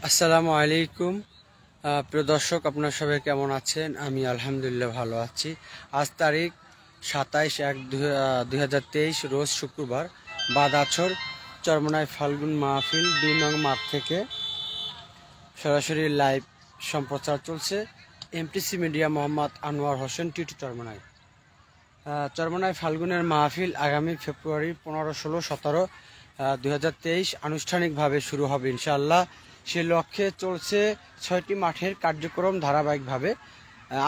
আসসালামু আলাইকুম। প্রিয় দর্শক, আপনারা সবাই কেমন আছেন? আমি আলহামদুলিল্লাহ ভালো আছি। আজ তারিখ 27/1/2023 রোজ শুক্রবার। বাদাছর চরমনাই ফাল্গুন মাহফিল 2 নং মাঠ থেকে সরাসরি লাইভ সম্প্রচার চলছে। MTC media Mohammad Anwar Hossain Titu Charmonai. চরমনাই ফাল্গুনের মাহফিল আগামী ফেব্রুয়ারি 15, 16, 17, 2023 আনুষ্ঠানিকভাবে শুরু হবে ইনশাআল্লাহ। সে লক্ষ্যে চলছে 6টি মাঠের কার্যক্রম ধারাবাহিকভাবে।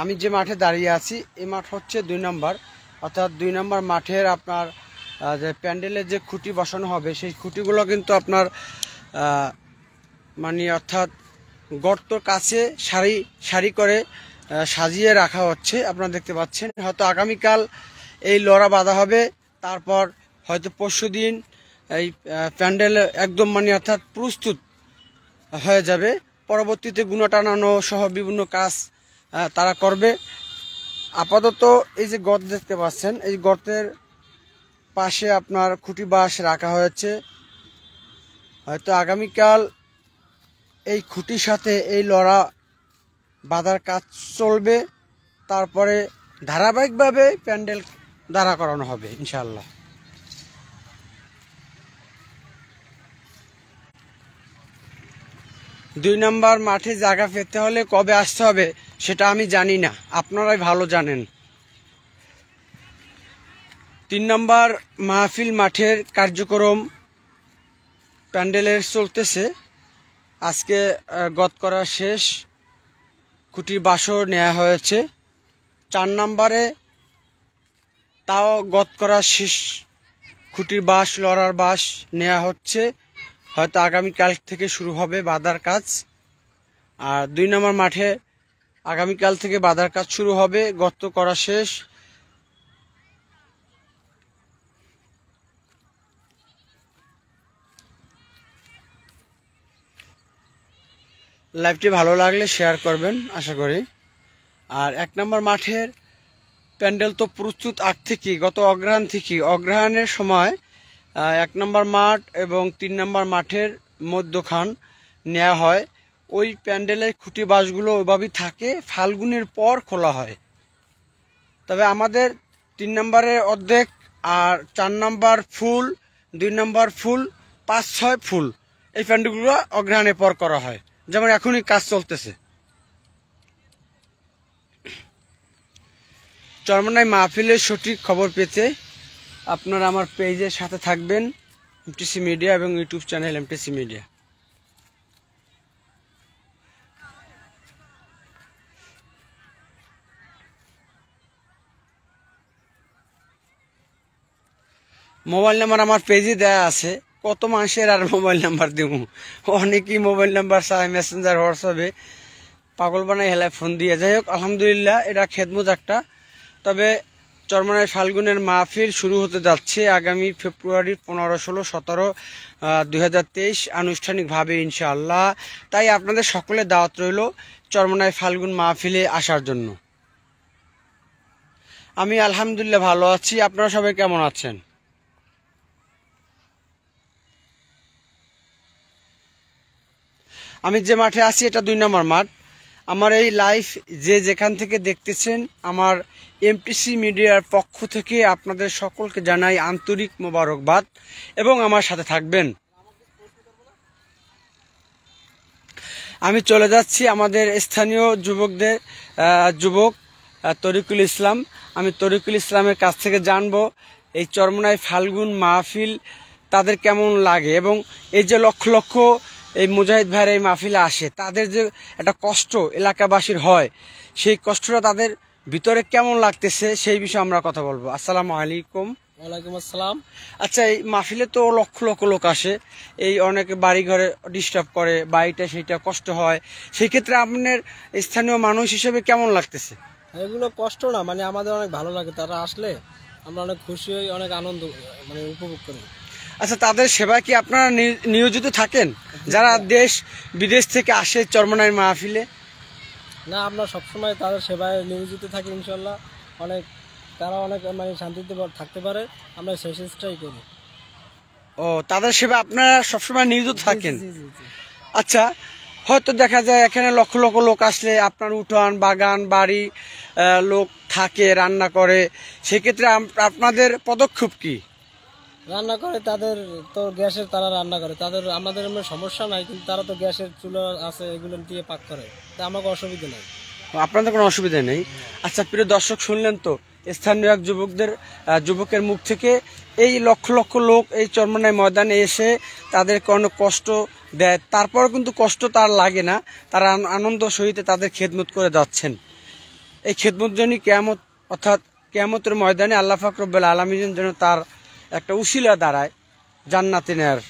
আমি যে মাঠে দাঁড়িয়ে আছি এই মাঠ হচ্ছে 2 নম্বর, অর্থাৎ 2 নম্বর মাঠের আপনার যে প্যান্ডেলের যে খুঁটি বসানো হবে সেই খুঁটিগুলো কিন্তু আপনার অর্থাৎ গর্তর কাছে সারি সারি করে সাজিয়ে রাখা হচ্ছে। আপনারা দেখতে পাচ্ছেন, হয়তো আগামীকাল এই লড়া বাঁধা হবে, তারপর হয়তো পরশুদিন এই প্যান্ডেল একদম অর্থাৎ প্রস্তুত হয়ে যাবে। পরবর্তীতে গুণা টানানো সহ বিভিন্ন কাজ তারা করবে। আপাতত এই যে গর্ত দেখতে পাচ্ছেন, এই গর্তের পাশে আপনার খুঁটি বাঁশ রাখা হয়েছে। হয়তো আগামীকাল এই খুঁটির সাথে এই লড়া বাঁধার কাজ চলবে, তারপরে ধারাবাহিকভাবে প্যান্ডেল দাঁড়া করানো হবে ইনশাআল্লাহ। দুই নম্বর মাঠে জায়গা পেতে হলে কবে আসতে হবে সেটা আমি জানি না, আপনারাই ভালো জানেন। 3 নম্বর মাহফিল মাঠের কার্যক্রম প্যান্ডেলের চলতেছে। আজকে গত করা শেষ, খুঁটির বাঁশও নেওয়া হয়েছে। 4 নম্বরে তাও গত করা শেষ, খুঁটির বাঁশ লড়ার বাঁশ নেওয়া হচ্ছে। হয়তো আগামীকাল থেকে শুরু হবে বাঁধার কাজ। আর 2 নম্বর মাঠে আগামীকাল থেকে বাঁধার কাজ শুরু হবে, গর্ত করা শেষ। লাইভটি ভালো লাগলে শেয়ার করবেন আশা করি। আর 1 নম্বর মাঠের প্যান্ডেল তো প্রস্তুত আগ থেকে, গত অগ্রহায়ণ থেকে, অগ্রহায়ণের সময় 1 নম্বর মাঠ এবং 3 নম্বর মাঠের মধ্যখান নেওয়া হয়। ওই প্যান্ডেলের খুঁটি বাঁশগুলো ওইভাবেই থাকে, ফাল্গুনের পর খোলা হয়। তবে আমাদের 3 নম্বরের অর্ধেক আর 4 নম্বর ফুল, 2 নম্বর ফুল, 5, 6 ফুল এই প্যান্ডেলগুলো অগ্রহায়ণের পর করা হয়, যেমন এখনই কাজ চলতেছে। চরমনাই মাহফিলের সঠিক খবর পেতে আপনারা আমার পেজের সাথে থাকবেন, এমটিসি মিডিয়া এবং YouTube channel MTC media. Mobile number আমার পেজে দেয়া আছে, কত মানুষের আর মোবাইল নাম্বার দেব? অনেকেই মোবাইল নাম্বার চায় মেসেঞ্জার, হোয়াটসঅ্যাপে পাগল বানাই হেলায় ফোন দিয়ে। যাই হোক, আলহামদুলিল্লাহ এটা খেদমত একটা। তবে চরমনাই ফাল্গুনের মাহফিল শুরু হতে যাচ্ছে আগামী ফেব্রুয়ারি 15, 16, 17, 2023 আনুষ্ঠানিকভাবে ইনশাআল্লাহ। তাই আপনাদের সকলের দাওয়াত রইল চরমনাই ফাল্গুন মাহফিলে আসার জন্য। আমি আলহামদুলিল্লাহ ভালো আছি, আপনারা সবাই কেমন আছেন? আমি যে মাঠে আছি এটা 2 নম্বর মাঠ। আমার এই লাইভ যে যেখান থেকে দেখতেছেন, আমার এমটিসি মিডিয়ার পক্ষ থেকে আপনাদের সকলকে জানাই আন্তরিক মোবারকবাদ এবং আমার সাথে থাকবেন। আমি চলে যাচ্ছি আমাদের স্থানীয় যুবক তরিকুল ইসলাম। আমি তরিকুল ইসলামের কাছ থেকে জানবো এই চরমনাই ফাল্গুন মাহফিল তাদের কেমন লাগে, এবং এই যে লক্ষ লক্ষ এই মুজাহিদ ভাইয়ের এই মাহফিলে আসে, তাদের যে একটা কষ্ট এলাকাবাসীর হয়, সেই কষ্টটা তাদের ভিতরে কেমন লাগতেছে সেই বিষয়ে আমরা কথা বলবো। আসসালামু আলাইকুম। ওয়ালাইকুম আসসালাম। আচ্ছা, এই মাহফিলে তো লক্ষ লক্ষ লোক আসে, এই অনেকে বাড়ি ঘরে ডিস্টার্ব করে, বাড়িটা সেইটা কষ্ট হয়, সেই ক্ষেত্রে আপনার স্থানীয় মানুষ হিসেবে কেমন লাগতেছে? এগুলো কষ্ট না, আমাদের অনেক ভালো লাগে, তারা আসলে আমরা অনেক খুশি হই, অনেক আনন্দ উপভোগ করি। আচ্ছা, তাদের সেবা কি আপনারা নিয়োজিত থাকেন, যারা দেশ বিদেশ থেকে আসে চরমনাই মাহফিলে? না, আমরা সবসময় তাদের সেবায় নিয়োজিত থাকি ইনশাল্লাহ। তারা অনেক শান্তিতে থাকতে পারে, আমরা সেই চেষ্টাই করি। ও, তাদের সেবা আপনারা সবসময় নিয়োজিত থাকেন? আচ্ছা, হয়তো দেখা যায় এখানে লক্ষ লক্ষ লোক আসলে আপনার উঠান বাগান বাড়ি লোক থাকে রান্না করে, সেক্ষেত্রে আপনাদের পদক্ষেপ কি? রান্না করে তাদের তো গ্যাসের, তারা রান্না করে, তাদের আমাদের এমন সমস্যা নাই, কিন্তু তারা তো গ্যাসের চুলা আছে, এগুলো দিয়ে পাক করে, তা আমাকে অসুবিধা নাই। আপনাদের কোনো অসুবিধা নেই। আচ্ছা প্রিয় দর্শক, শুনলেন তো স্থানীয় এক যুবকের মুখ থেকে। এই লক্ষ লক্ষ লোক এই চরমনাই ময়দানে এসে তাদের কোনো কষ্ট দেয়, তারপর কিন্তু কষ্ট তার লাগে না, তারা আনন্দ সহিতে তাদের খেদমত করে যাচ্ছেন। এই খেদমত জন্য কিয়ামত, অর্থাৎ কিয়ামতের ময়দানে আল্লাহ পাক রব্বুল আলামিন যেন তার একটা উসিলা দাঁড়ায় জান্নাতে নেয়ার।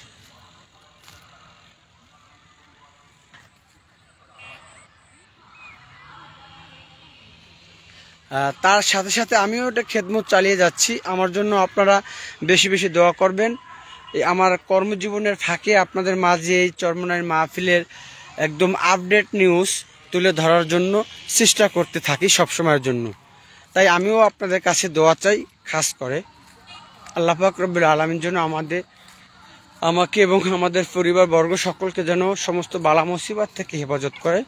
তার সাথে সাথে আমিও এটা খেদমত চালিয়ে যাচ্ছি। আমার জন্য আপনারা বেশি বেশি দোয়া করবেন। আমার কর্মজীবনের ফাঁকে আপনাদের মাঝে এই চরমনাইয়ের মাহফিলের একদম আপডেট নিউজ তুলে ধরার জন্য চেষ্টা করতে থাকি সবসময়ের জন্য। তাই আমিও আপনাদের কাছে দোয়া চাই, খাস করে আল্লাহ পাক রব্বুল আলামিন যেন আমাকে এবং আমাদের পরিবারবর্গ সকলকে যেন সমস্ত বালা মুসিবত থেকে হেফাজত করে।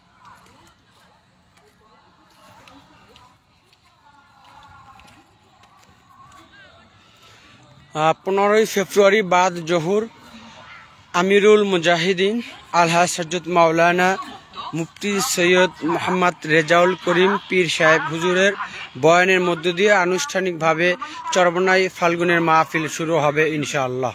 15ই ফেব্রুয়ারি বাদ জহুর আমিরুল মুজাহিদিন আলহাজ হযরত মাওলানা মুফতি সৈয়দ মোহাম্মদ রেজাউল করিম পীর সাহেব হুজুরের বয়ানের মধ্য দিয়ে আনুষ্ঠানিকভাবে চরমনাই ফাল্গুনের মাহফিল শুরু হবে ইনশাআল্লাহ।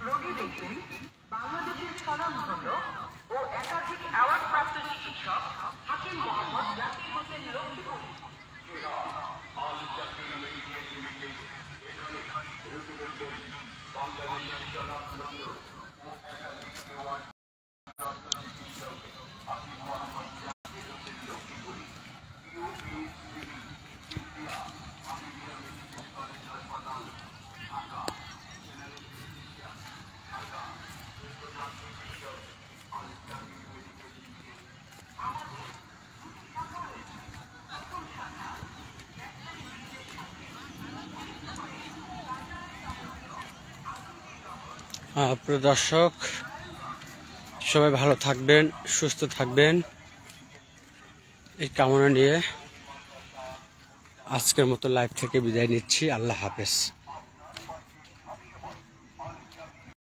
রোগী দেখবেন বাংলাদেশের স্বনামধন্য ও একাধিক অ্যাওয়ার্ডপ্রাপ্ত চিকিৎসক হাকিম মোহাম্মদ জাকির হোসেন লক্ষ্মীপুর। প্রিয় দর্শক, সবাই ভালো থাকবেন, সুস্থ থাকবেন, এই কামনা নিয়ে আজকের মতো লাইভ থেকে বিদায় নিচ্ছি। আল্লাহ হাফেজ।